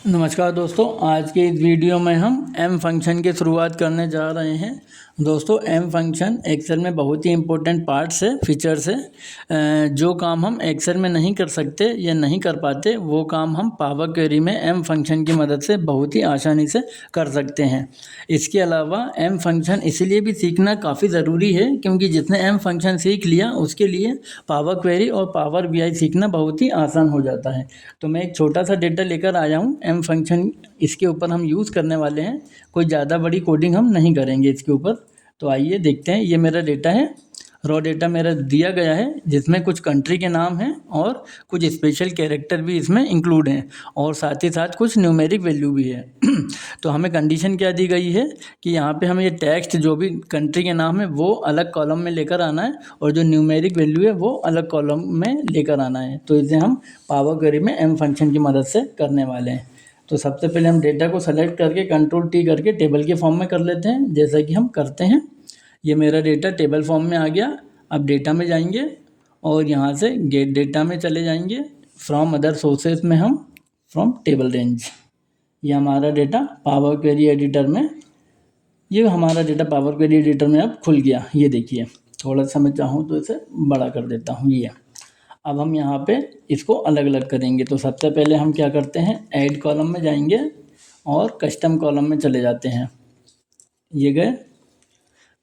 नमस्कार दोस्तों, आज के इस वीडियो में हम एम फंक्शन की शुरुआत करने जा रहे हैं। दोस्तों, एम फंक्शन एक्सेल में बहुत ही इम्पोर्टेंट पार्ट्स है, फीचर्स है। जो काम हम एक्सेल में नहीं कर सकते या नहीं कर पाते वो काम हम पावर क्वेरी में एम फंक्शन की मदद से बहुत ही आसानी से कर सकते हैं। इसके अलावा एम फंक्शन इसलिए भी सीखना काफ़ी ज़रूरी है क्योंकि जिसने एम फंक्शन सीख लिया उसके लिए पावर क्वेरी और पावर बीआई सीखना बहुत ही आसान हो जाता है। तो मैं एक छोटा सा डेटा लेकर आया हूँ एम फंक्शन, इसके ऊपर हम यूज़ करने वाले हैं। कोई ज़्यादा बड़ी कोडिंग हम नहीं करेंगे इसके ऊपर। तो आइए देखते हैं। ये मेरा डेटा है, रॉ डेटा मेरा दिया गया है जिसमें कुछ कंट्री के नाम हैं और कुछ स्पेशल कैरेक्टर भी इसमें इंक्लूड हैं और साथ ही साथ कुछ न्यूमेरिक वैल्यू भी है। तो हमें कंडीशन क्या दी गई है कि यहाँ पे हमें ये टेक्स्ट जो भी कंट्री के नाम है वो अलग कॉलम में लेकर आना है और जो न्यूमेरिक वैल्यू है वो अलग कॉलम में लेकर आना है। तो इसे हम पावर क्वेरी में एम फंक्शन की मदद से करने वाले हैं। तो सबसे पहले हम डेटा को सेलेक्ट करके कंट्रोल टी करके टेबल के फॉर्म में कर लेते हैं, जैसा कि हम करते हैं। ये मेरा डेटा टेबल फॉर्म में आ गया। अब डेटा में जाएंगे और यहाँ से गेट डेटा में चले जाएंगे। फ्रॉम अदर सोर्सेज में हम फ्रॉम टेबल रेंज, ये हमारा डेटा पावर क्वेरी एडिटर में, ये हमारा डेटा पावर क्वेरी एडिटर में अब खुल गया। ये देखिए, थोड़ा सा मैं चाहूँ तो इसे बड़ा कर देता हूँ। ये अब हम यहाँ पे इसको अलग अलग करेंगे। तो सबसे पहले हम क्या करते हैं, ऐड कॉलम में जाएंगे और कस्टम कॉलम में चले जाते हैं। ये गए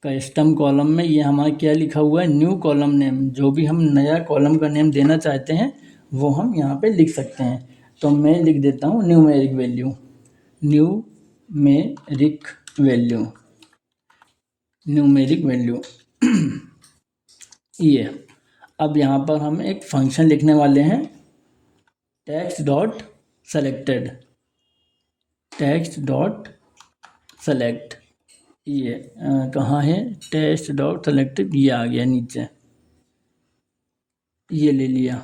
कस्टम कॉलम में, ये हमारा क्या लिखा हुआ है, न्यू कॉलम नेम। जो भी हम नया कॉलम का नेम देना चाहते हैं वो हम यहाँ पे लिख सकते हैं। तो मैं लिख देता हूँ numeric value, numeric value, numeric value. ये अब यहाँ पर हम एक फंक्शन लिखने वाले हैं, text dot selected, text dot select. ये कहाँ है, टेक्स्ट डॉट सेलेक्टेड, ये आ गया नीचे, ये ले लिया।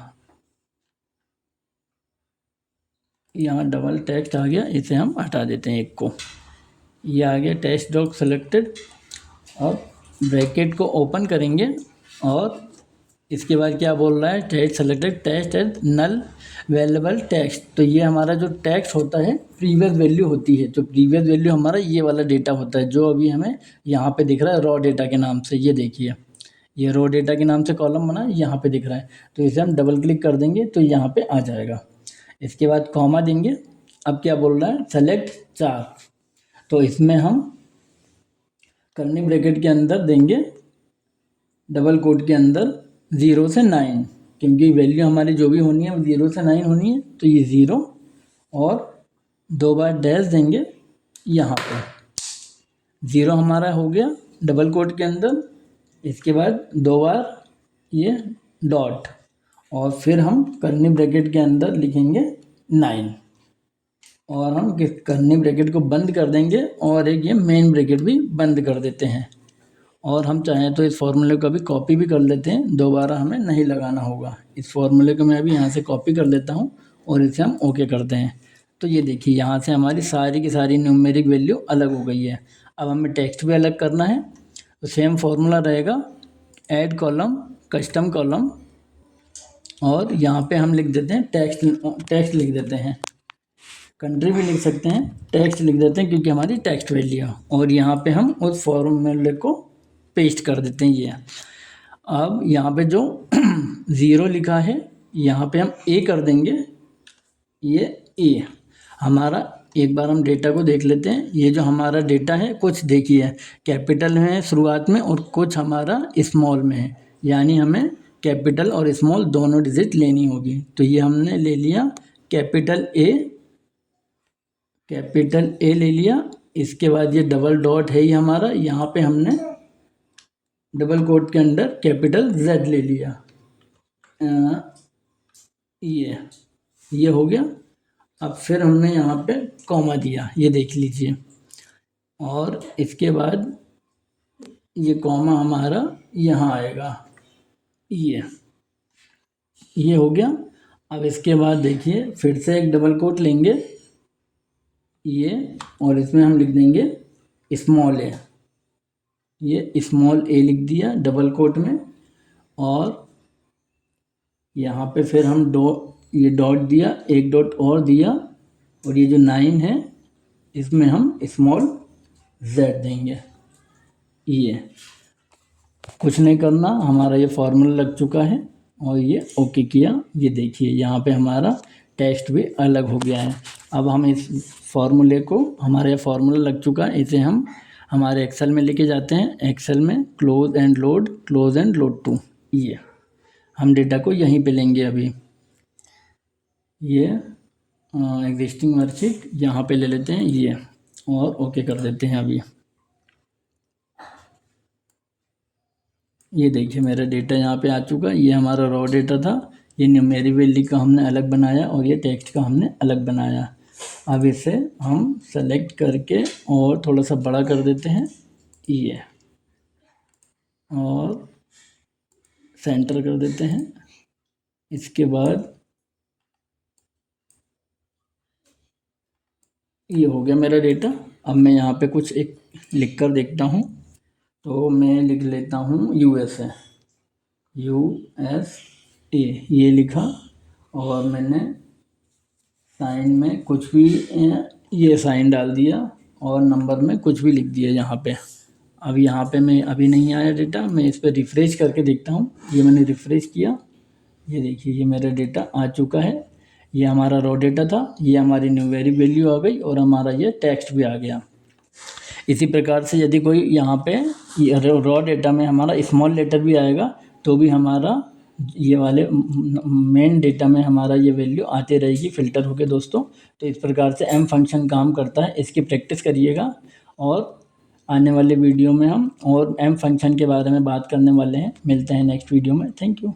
यहाँ डबल टेक्स्ट आ गया, इसे हम हटा देते हैं एक को। ये आ गया टेक्स्ट डॉट सेलेक्टेड। और ब्रैकेट को ओपन करेंगे और इसके बाद क्या बोल रहा है, टेक्स्ट सेलेक्टेड टेक्स्ट एज नल वेलेबल टेक्स्ट। तो ये हमारा जो टेक्स्ट होता है प्रीवियस वैल्यू होती है। जो प्रीवियस वैल्यू हमारा ये वाला डेटा होता है जो अभी हमें यहाँ पे दिख रहा है रॉ डेटा के नाम से। ये देखिए, ये रॉ डेटा के नाम से कॉलम बना यहाँ पे दिख रहा है। तो इसे हम डबल क्लिक कर देंगे तो यहाँ पे आ जाएगा। इसके बाद कॉमा देंगे। अब क्या बोल रहा है, सेलेक्ट 4। तो इसमें हम कर्ली ब्रैकेट के अंदर देंगे, डबल कोट के अंदर 0 से 9, क्योंकि वैल्यू हमारी जो भी होनी है वो 0 से 9 होनी है। तो ये 0 और 2 बार डैश देंगे यहाँ पे। 0 हमारा हो गया डबल कोट के अंदर, इसके बाद 2 बार ये डॉट और फिर हम कर्ली ब्रैकेट के अंदर लिखेंगे 9 और हम कर्ली ब्रैकेट को बंद कर देंगे और एक ये मेन ब्रैकेट भी बंद कर देते हैं। और हम चाहें तो इस फॉर्मूले को अभी कॉपी भी कर लेते हैं, दोबारा हमें नहीं लगाना होगा। इस फॉर्मूले को मैं अभी यहाँ से कॉपी कर लेता हूँ और इसे हम ओके करते हैं। तो ये देखिए, यहाँ से हमारी सारी की सारी न्यूमेरिक वैल्यू अलग हो गई है। अब हमें टेक्स्ट भी अलग करना है। तो सेम फॉर्मूला रहेगा, ऐड कॉलम, कस्टम कॉलम, और यहाँ पे हम लिख देते हैं टेक्स्ट लिख देते हैं। कंट्री भी लिख सकते हैं, टेक्स्ट लिख देते हैं क्योंकि हमारी टेक्स्ट वैल्यू है। और यहाँ पे हम उस फॉर्मूले को पेस्ट कर देते हैं। ये अब यहाँ पे जो 0 लिखा है यहाँ पे हम ए कर देंगे। ये ए हमारा, एक बार हम डेटा को देख लेते हैं। ये जो हमारा डेटा है कुछ देखिए कैपिटल में है शुरुआत में और कुछ हमारा स्मॉल में है, यानी हमें कैपिटल और स्मॉल दोनों डिजिट लेनी होगी। तो ये हमने ले लिया कैपिटल ए ले लिया। इसके बाद ये डबल डॉट है, ये हमारा, यहाँ पे हमने डबल कोट के अंदर कैपिटल Z ले लिया। ये हो गया। अब फिर हमने यहाँ पे कॉमा दिया, ये देख लीजिए। और इसके बाद ये कॉमा हमारा यहाँ आएगा, ये हो गया। अब इसके बाद देखिए फिर से एक डबल कोट लेंगे ये, और इसमें हम लिख देंगे स्मॉल ए। ये स्मॉल ए लिख दिया डबल कोट में। और यहाँ पे फिर हम ये डॉट दिया, एक डॉट और दिया और ये जो 9 है इसमें हम स्मॉल z देंगे। ये कुछ नहीं करना, हमारा ये फॉर्मूला लग चुका है और ये ओके किया। ये देखिए यहाँ पे हमारा टेक्स्ट भी अलग हो गया है। अब हम इस फॉर्मूले को, हमारा ये फॉर्मूला लग चुका है, इसे हम हमारे एक्सेल में लेके जाते हैं। एक्सेल में क्लोज एंड लोड टू, ये हम डेटा को यहीं पे लेंगे। अभी ये एग्जिस्टिंग वर्कशीट यहाँ पे ले लेते हैं ये, और ओके कर देते हैं। अभी ये देखिए मेरा डेटा यहाँ पे आ चुका। ये हमारा रॉ डेटा था, ये न्यूमेरिक वैल्यू का हमने अलग बनाया और ये टेक्स्ट का हमने अलग बनाया। अब इसे हम सेलेक्ट करके और थोड़ा सा बड़ा कर देते हैं ये, और सेंटर कर देते हैं। इसके बाद ये हो गया मेरा डेटा। अब मैं यहाँ पे कुछ एक लिख कर देखता हूँ, तो मैं लिख लेता हूँ USA, ये लिखा, और मैंने साइन में कुछ भी ये साइन डाल दिया और नंबर में कुछ भी लिख दिया यहाँ पे। अब यहाँ पे मैं अभी नहीं आया डेटा, मैं इस पर रिफ़्रेश करके देखता हूँ। ये मैंने रिफ़्रेश किया, ये देखिए ये मेरा डेटा आ चुका है। ये हमारा रॉ डेटा था, ये हमारी न्यूमेरिक वैल्यू आ गई और हमारा ये टेक्स्ट भी आ गया। इसी प्रकार से यदि कोई यहाँ पे रॉ डेटा में हमारा स्मॉल लेटर भी आएगा तो भी हमारा ये वाले मेन डेटा में हमारा ये वैल्यू आती रहेगी फ़िल्टर होके दोस्तों। तो इस प्रकार से एम फंक्शन काम करता है, इसकी प्रैक्टिस करिएगा। और आने वाले वीडियो में हम और एम फंक्शन के बारे में बात करने वाले हैं। मिलते हैं नेक्स्ट वीडियो में। Thank you.